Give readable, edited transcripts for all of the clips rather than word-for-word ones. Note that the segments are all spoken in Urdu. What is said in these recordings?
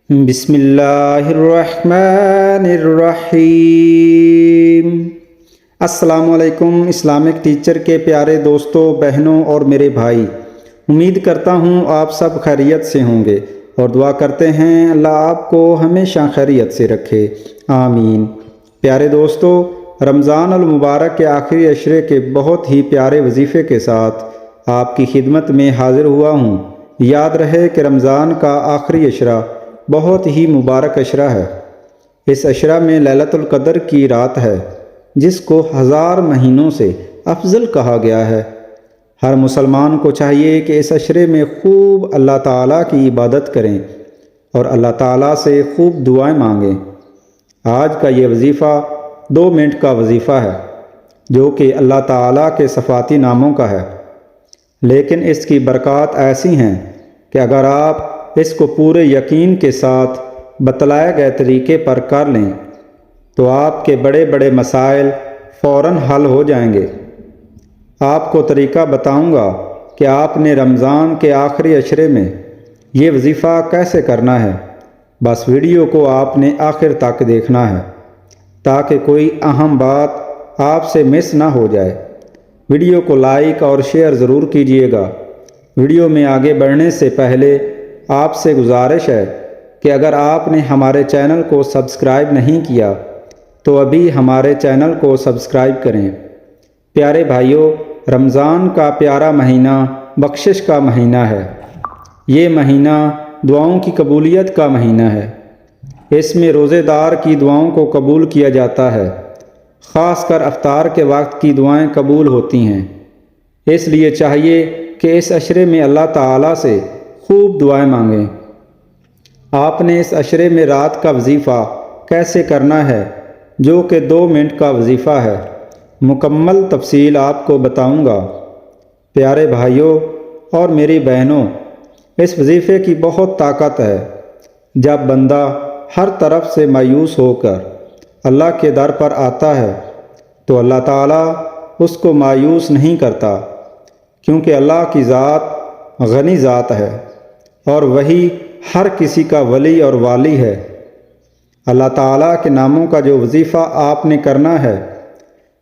بسم اللہ الرحمن الرحیم۔ السلام علیکم اسلامک ٹیچر کے پیارے دوستوں، بہنوں اور میرے بھائی، امید کرتا ہوں آپ سب خیریت سے ہوں گے اور دعا کرتے ہیں اللہ آپ کو ہمیشہ خیریت سے رکھے، آمین۔ پیارے دوستوں، رمضان المبارک کے آخری عشرے کے بہت ہی پیارے وظیفے کے ساتھ آپ کی خدمت میں حاضر ہوا ہوں۔ یاد رہے کہ رمضان کا آخری عشرہ بہت ہی مبارک عشرہ ہے۔ اس عشرہ میں لیلۃ القدر کی رات ہے، جس کو 1000 مہینوں سے افضل کہا گیا ہے۔ ہر مسلمان کو چاہیے کہ اس عشرے میں خوب اللہ تعالیٰ کی عبادت کریں اور اللہ تعالیٰ سے خوب دعائیں مانگیں۔ آج کا یہ وظیفہ 2 منٹ کا وظیفہ ہے، جو کہ اللہ تعالیٰ کے صفاتی ناموں کا ہے، لیکن اس کی برکات ایسی ہیں کہ اگر آپ اس کو پورے یقین کے ساتھ بتلائے گئے طریقے پر کر لیں تو آپ کے بڑے بڑے مسائل فوراً حل ہو جائیں گے۔ آپ کو طریقہ بتاؤں گا کہ آپ نے رمضان کے آخری عشرے میں یہ وظیفہ کیسے کرنا ہے۔ بس ویڈیو کو آپ نے آخر تک دیکھنا ہے تاکہ کوئی اہم بات آپ سے مس نہ ہو جائے۔ ویڈیو کو لائک اور شیئر ضرور کیجیے گا۔ ویڈیو میں آگے بڑھنے سے پہلے آپ سے گزارش ہے کہ اگر آپ نے ہمارے چینل کو سبسکرائب نہیں کیا تو ابھی ہمارے چینل کو سبسکرائب کریں۔ پیارے بھائیوں، رمضان کا پیارا مہینہ بخشش کا مہینہ ہے۔ یہ مہینہ دعاؤں کی قبولیت کا مہینہ ہے۔ اس میں روزے دار کی دعاؤں کو قبول کیا جاتا ہے، خاص کر افطار کے وقت کی دعائیں قبول ہوتی ہیں۔ اس لیے چاہیے کہ اس عشرے میں اللہ تعالیٰ سے خوب دعائیں مانگیں۔ آپ نے اس عشرے میں رات کا وظیفہ کیسے کرنا ہے، جو کہ 2 منٹ کا وظیفہ ہے، مکمل تفصیل آپ کو بتاؤں گا۔ پیارے بھائیوں اور میری بہنوں، اس وظیفے کی بہت طاقت ہے۔ جب بندہ ہر طرف سے مایوس ہو کر اللہ کے در پر آتا ہے تو اللہ تعالیٰ اس کو مایوس نہیں کرتا، کیونکہ اللہ کی ذات غنی ذات ہے اور وہی ہر کسی کا ولی اور والی ہے۔ اللہ تعالیٰ کے ناموں کا جو وظیفہ آپ نے کرنا ہے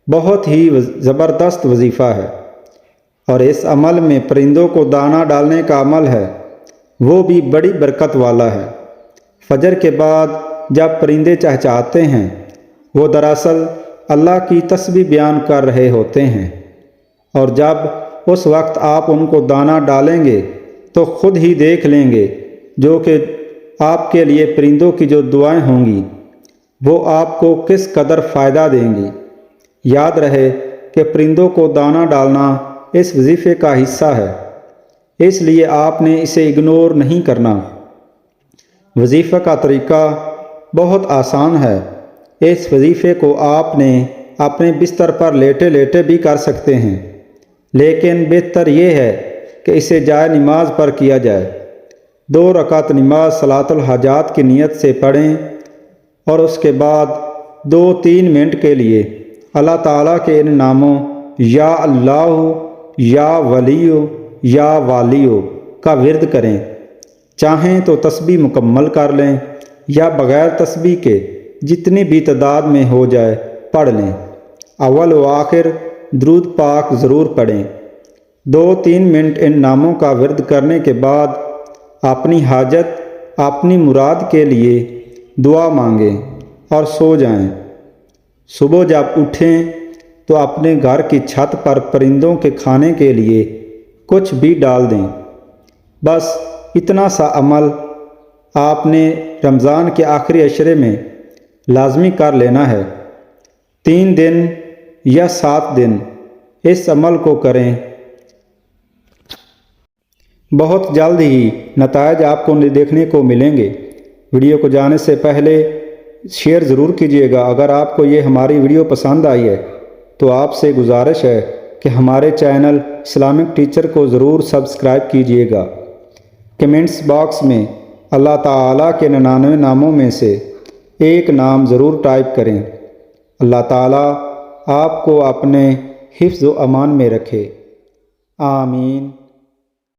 بہت ہی زبردست وظیفہ ہے، اور اس عمل میں پرندوں کو دانہ ڈالنے کا عمل ہے، وہ بھی بڑی برکت والا ہے۔ فجر کے بعد جب پرندے چہچہاتے ہیں، وہ دراصل اللہ کی تسبیح بیان کر رہے ہوتے ہیں، اور جب اس وقت آپ ان کو دانہ ڈالیں گے تو خود ہی دیکھ لیں گے جو کہ آپ کے لیے پرندوں کی جو دعائیں ہوں گی وہ آپ کو کس قدر فائدہ دیں گی۔ یاد رہے کہ پرندوں کو دانہ ڈالنا اس وظیفے کا حصہ ہے، اس لیے آپ نے اسے اگنور نہیں کرنا۔ وظیفہ کا طریقہ بہت آسان ہے۔ اس وظیفے کو آپ نے اپنے بستر پر لیٹے لیٹے بھی کر سکتے ہیں، لیکن بہتر یہ ہے کہ اسے جائے نماز پر کیا جائے۔ 2 رکعت نماز صلاۃ الحاجات کی نیت سے پڑھیں اور اس کے بعد 2-3 منٹ کے لیے اللہ تعالیٰ کے ان ناموں یا اللہ، یا ولیو، یا والیو کا ورد کریں۔ چاہیں تو تسبیح مکمل کر لیں یا بغیر تسبیح کے جتنی بھی تعداد میں ہو جائے پڑھ لیں۔ اول و آخر درود پاک ضرور پڑھیں۔ 2-3 منٹ ان ناموں کا ورد کرنے کے بعد اپنی حاجت، اپنی مراد کے لیے دعا مانگیں اور سو جائیں۔ صبح جب اٹھیں تو اپنے گھر کی چھت پر پرندوں کے کھانے کے لیے کچھ بھی ڈال دیں۔ بس اتنا سا عمل آپ نے رمضان کے آخری عشرے میں لازمی کر لینا ہے۔ 3 دن یا 7 دن اس عمل کو کریں، بہت جلد ہی نتائج آپ کو دیکھنے کو ملیں گے۔ ویڈیو کو جانے سے پہلے شیئر ضرور کیجیے گا۔ اگر آپ کو یہ ہماری ویڈیو پسند آئی ہے تو آپ سے گزارش ہے کہ ہمارے چینل اسلامک ٹیچر کو ضرور سبسکرائب کیجیے گا۔ کمنٹس باکس میں اللہ تعالیٰ کے 99 ناموں میں سے ایک نام ضرور ٹائپ کریں۔ اللہ تعالیٰ آپ کو اپنے حفظ و امان میں رکھے، آمین۔